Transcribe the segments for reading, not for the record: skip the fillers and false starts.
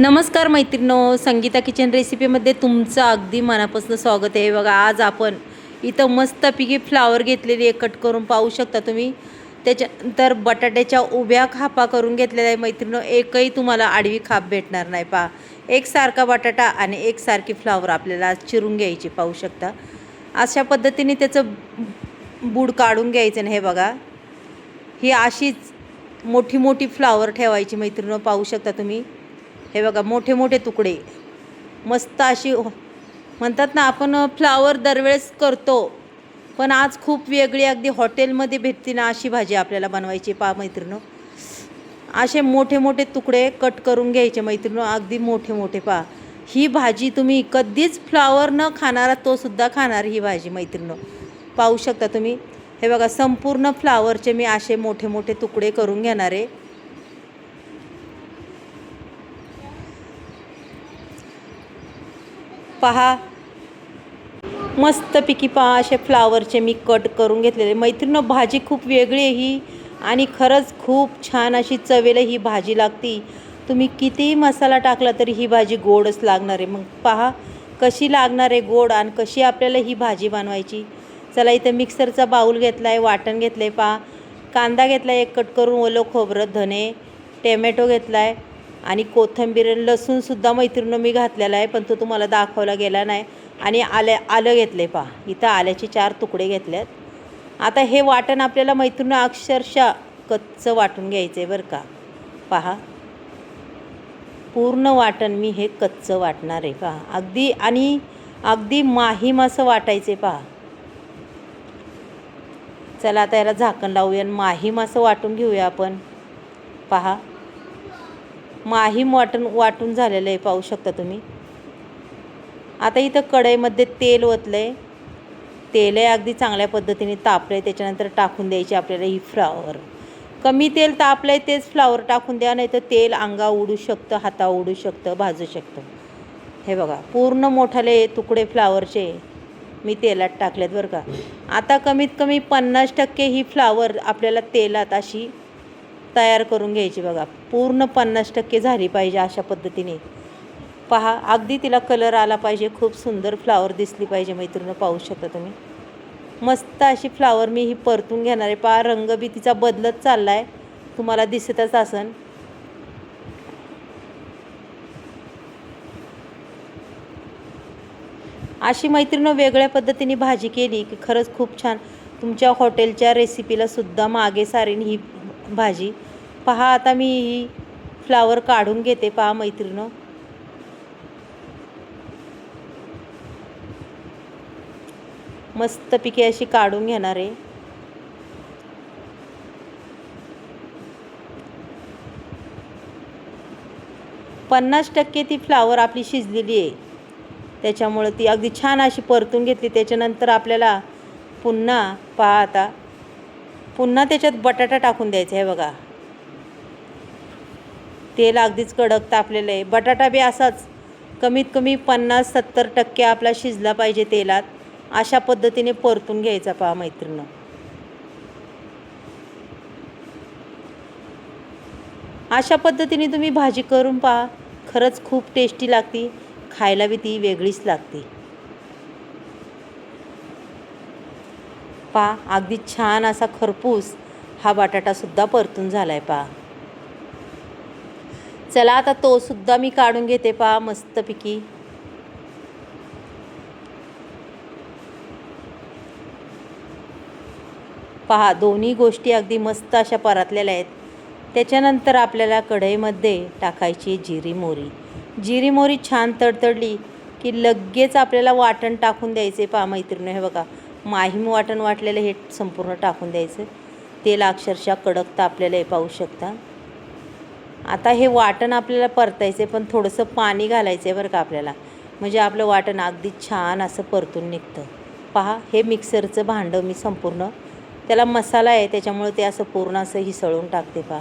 नमस्कार मैत्रिणो, संगीता किचन रेसिपीमध्ये तुमचं अगदी मनापासून स्वागत आहे. बघा, आज आपण इथं मस्तपैकी फ्लावर घेतलेली आहे, कट करून पाहू शकता तुम्ही. त्याच्यानंतर बटाट्याच्या उभ्या खापा करून घेतलेल्या आहे मैत्रिणो. एकही तुम्हाला आडवी खाप भेटणार नाही. पहा, एकसारखा बटाटा आणि एकसारखी फ्लावर आपल्याला चिरून घ्यायची, पाहू शकता. अशा पद्धतीने त्याचं बूड काढून घ्यायचं. हे बघा, ही अशीच मोठी मोठी फ्लावर ठेवायची मैत्रिणो, पाहू शकता तुम्ही. हे बघा, मोठे मोठे तुकडे मस्त अशी म्हणतात ना, आपण फ्लावर दरवेळेस करतो, पण आज खूप वेगळी अगदी हॉटेलमध्ये भेटते ना अशी भाजी आपल्याला बनवायची. पहा मैत्रिणो, असे मोठे मोठे तुकडे कट करून घ्यायचे मैत्रिणो, अगदी मोठे मोठे. पहा, ही भाजी तुम्ही कधीच फ्लावर न खाणारा तो सुद्धा खाणार ही भाजी मैत्रिणो, पाहू शकता तुम्ही. हे बघा, संपूर्ण फ्लावरचे मी असे मोठे मोठे तुकडे करून घेणार आहे. पहा, मस्तपैकी पहा, असे फ्लावरचे मी कट करून घेतलेले मैत्रिणो. भाजी खूप वेगळी आहे ही, आणि खरंच खूप छान अशी चवेला ही भाजी लागती. तुम्ही कितीही मसाला टाकला तरी ही भाजी गोडच लागणार आहे. मग पहा कशी लागणार आहे गोड, आणि कशी आपल्याला ही भाजी बनवायची. चला, इथं मिक्सरचा बाऊल घेतला आहे, वाटण घेतलं आहे. पहा, कांदा घेतला आहे एक कट करून, ओलं खोबरं, धने, टॅमॅटो घेतला आहे, आणि कोथिंबीर, लसूणसुद्धा मैत्रिणीनं मी घातलेला आहे, पण तो तुम्हाला दाखवला गेला नाही. आणि आलं घेतलं आहे. पहा, इथं आल्याचे 4 तुकडे घेतलेत. आता हे वाटण आपल्याला मैत्रिणीनं अक्षरशः कच्चं वाटून घ्यायचं आहे बरं का. पहा, पूर्ण वाटण मी हे कच्चं वाटणार आहे. पहा, अगदी आणि अगदी माहीम असं वाटायचं आहे. पहा, चला आता याला झाकण लावूया आणि माहीम असं वाटून घेऊया आपण. पहा, माहीम वाटून झालेलं आहे, पाहू शकता तुम्ही. आता इथं कढईमध्ये तेल ओतलं आहे. तेल आहे अगदी चांगल्या पद्धतीने तापलं आहे. त्याच्यानंतर टाकून द्यायची आपल्याला ही फ्लावर. कमी तेल तापलं आहे तेच फ्लावर टाकून द्या, नाही तर तेल अंगा उडू शकतं, हाता उडू शकतं, भाजू शकतं. हे बघा, पूर्ण मोठाले तुकडे फ्लावरचे मी तेलात टाकलेत बरं का. आता कमीत कमी 50% ही फ्लावर आपल्याला तेलात अशी तयार करून घ्यायची. बघा, पूर्ण 50% झाली पाहिजे अशा पद्धतीने. पहा, अगदी तिला कलर आला पाहिजे, खूप सुंदर फ्लावर दिसली पाहिजे मैत्रिणी, पाहू शकता तुम्ही. मस्त अशी फ्लावर मी ही परतून घेणार आहे. पहा, रंग बी तिचा बदलत चालला आहे, तुम्हाला दिसतच असन. अशी मैत्रिणी वेगळ्या पद्धतीने भाजी केली की खरंच खूप छान. तुमच्या हॉटेलच्या रेसिपीला सुद्धा मागे सारेन ही भाजी. पहा, आता मी ही फ्लावर काढून घेते. पहा मैत्रिणो, मस्तपैकी अशी काढून घेणार आहे. पन्नास टक्के ती फ्लावर आपली शिजलेली आहे, त्याच्यामुळे ती अगदी छान अशी परतून घेतली. त्याच्यानंतर आपल्याला पुन्हा पहा, आता पुन्हा त्याच्यात बटाटा टाकून द्यायचा. आहे बघा, तेल अगदीच कडक तापलेलं आहे. बटाटा बी असाच कमीत कमी 50-70% आपला शिजला पाहिजे तेलात, अशा पद्धतीने परतून घ्यायचा. पहा मैत्रिणी, अशा पद्धतीने तुम्ही भाजी करून पहा, खरंच खूप टेस्टी लागते. खायला बी ती वेगळीच लागते. पहा, अगदी छान असा खरपूस हा बटाटासुद्धा परतून झाला आहे. पहा, चला आता तो सुद्धा मी काढून घेते. पहा, मस्तपैकी. पहा, दोन्ही गोष्टी अगदी मस्त अशा परतलेल्या आहेत. त्याच्यानंतर आपल्याला कढईमध्ये टाकायची जिरी मोहरी. जिरी मोहरी छान तडतडली की लगेच आपल्याला वाटण टाकून द्यायचे. पहा मैत्रिणी, हे बघा, माहीम वाटण वाटलेलं हे संपूर्ण टाकून द्यायचं. तेल अक्षरशः कडक तापलेलं आहे, पाहू शकता. आता हे वाटण आपल्याला परतायचं आहे, पण थोडंसं पाणी घालायचं आहे बरं का आपल्याला, म्हणजे आपलं वाटण अगदी छान असं परतून निघतं. पहा, हे मिक्सरचं भांडं मी संपूर्ण, त्याला मसाला आहे त्याच्यामुळे ते असं पूर्ण असं हिसळून टाकते. पहा,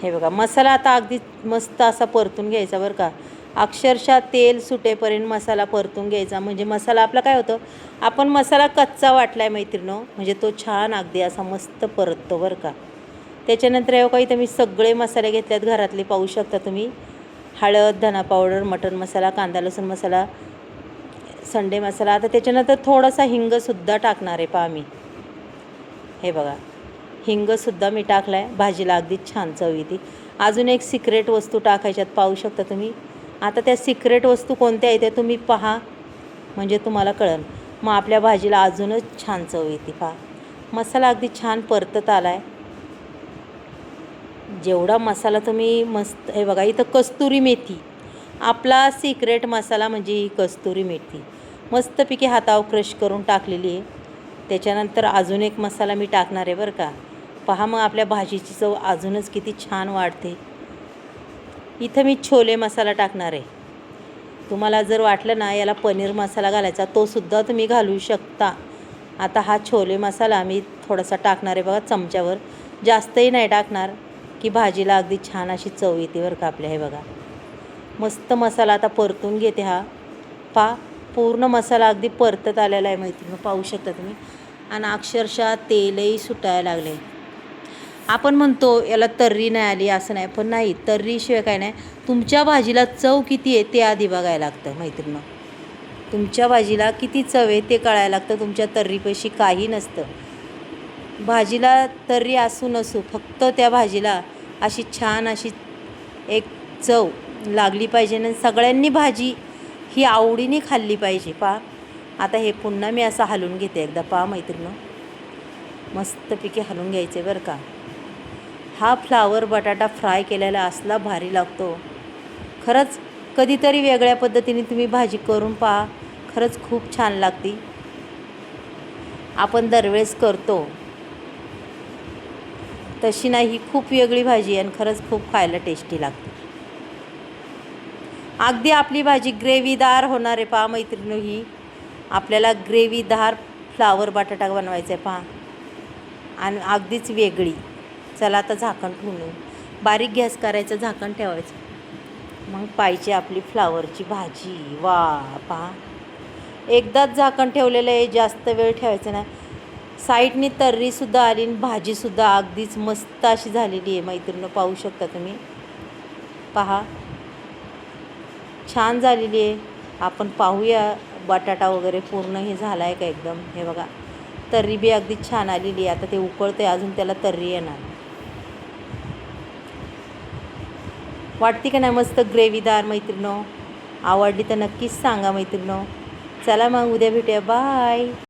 हे बघा, मसाला आता अगदी मस्त असा परतून घ्यायचा बरं का. अक्षरशः तेल सुटेपर्यंत मसाला परतून घ्यायचा. म्हणजे मसाला आपला काय होतं, आपण मसाला कच्चा वाटला आहे मैत्रिणीनो, म्हणजे तो छान अगदी असा मस्त परततो बरं का. त्याच्यानंतर हे काही तुम्ही सगळे मसाले घेतल्यात घरातले, पाहू शकता तुम्ही. हळद, धना पावडर, मटण मसाला, कांदा लसूण मसाला, संडे मसाला. आता त्याच्यानंतर थोडासा हिंगसुद्धा टाकणार आहे पहा मी. हे बघा, हिंगसुद्धा मी टाकला आहे, भाजीला अगदी छान चव येते. अजून एक सिक्रेट वस्तू टाकायच्यात, पाहू शकता तुम्ही. आता त्या सिक्रेट वस्तू कोणत्या आहेत त्या तुम्ही पहा, म्हणजे तुम्हाला कळेल. मग आपल्या भाजीला अजूनच छान चव येते. पहा, मसाला अगदी छान परतत आला आहे. जेवढा मसाला तुम्ही मस्त, हे बघा इथं कस्तुरी मेथी, आपला सिक्रेट मसाला म्हणजे ही कस्तुरी मेथी मस्तपैकी हातावर क्रश करून टाकलेली आहे. त्याच्यानंतर अजून एक मसाला मी टाकणार आहे बरं का. पहा, मग आपल्या भाजीची चव अजूनच किती छान वाढते. इथं मी छोले मसाला टाकणार आहे. तुम्हाला जर वाटलं ना याला पनीर मसाला घालायचा, तो सुद्धा तुम्ही घालू शकता. आता हा छोले मसाला मी थोडासा टाकणार आहे बघा, चमच्यावर, जास्तही नाही टाकणार, की भाजीला अगदी छान अशी चव येते बरं का आपल्या. हे बघा, मस्त मसाला आता परतून घेते. हा पहा, पूर्ण मसाला अगदी परतत आलेला आहे मैत्रिणी, पाहू शकता तुम्ही. आणि अक्षरशः तेलही सुटायला लागले. आपण म्हणतो याला तर्री नाही आली, असं नाही, पण नाही, तर्रीशिवाय काय नाही. तुमच्या भाजीला चव किती आहे ते आधी बघायला लागतं मैत्रिणी. तुमच्या भाजीला किती चव आहे ते कळायला लागतं, तुमच्या तर्रीपाशी काही नसतं. भाजीला तर्री असू नसू, फक्त त्या भाजीला अशी छान अशी एक चव लागली पाहिजे आणि सगळ्यांनी भाजी ही आवडीने खाल्ली पाहिजे. पहा, आता हे पुन्हा मी असं हलवून घेते एकदा. पहा मैत्रिणी, मस्तपैकी हलवून घ्यायचे बरं का. हा फ्लावर बटाटा फ्राय केलेला असला भारी लागतो खरंच. कधीतरी वेगळ्या पद्धतीने तुम्ही भाजी करून पहा, खरंच खूप छान लागते. आपण दरवेळेस करतो तशी नाही, ही खूप वेगळी भाजी आहे आणि खरंच खूप खायला टेस्टी लागते. अगदी आपली भाजी ग्रेव्हीदार होणार आहे. पहा मैत्रिणी, ही आपल्याला ग्रेव्हीदार फ्लावर बटाटा बनवायचा आहे पहा, आणि अगदीच वेगळी. चला आता झाकण ठेवून बारीक गॅस करायचं, झाकण ठेवायचं, मग पाहिजे आपली फ्लावरची भाजी. वा, पहा, एकदाच झाकण ठेवलेलं आहे, जास्त वेळ ठेवायचं नाही. साईडनी तर्रीसुद्धा आली आणि भाजीसुद्धा अगदीच मस्त अशी झालेली आहे मैत्रिणी, पाहू शकता तुम्ही. पहा, छान झालेली आहे. आपण पाहूया बटाटा वगैरे पूर्ण हे झाला आहे का एकदम. हे बघा, तर्री बी अगदी छान आलेली आहे. आता ते उकळते, अजून त्याला तर्री येणार. वाटते का नाही मस्त ग्रेव्हीदार मैत्रिणो. आवडली तर नक्कीच सांगा मैत्रिणो. चला मग उद्या भेटूया, बाय.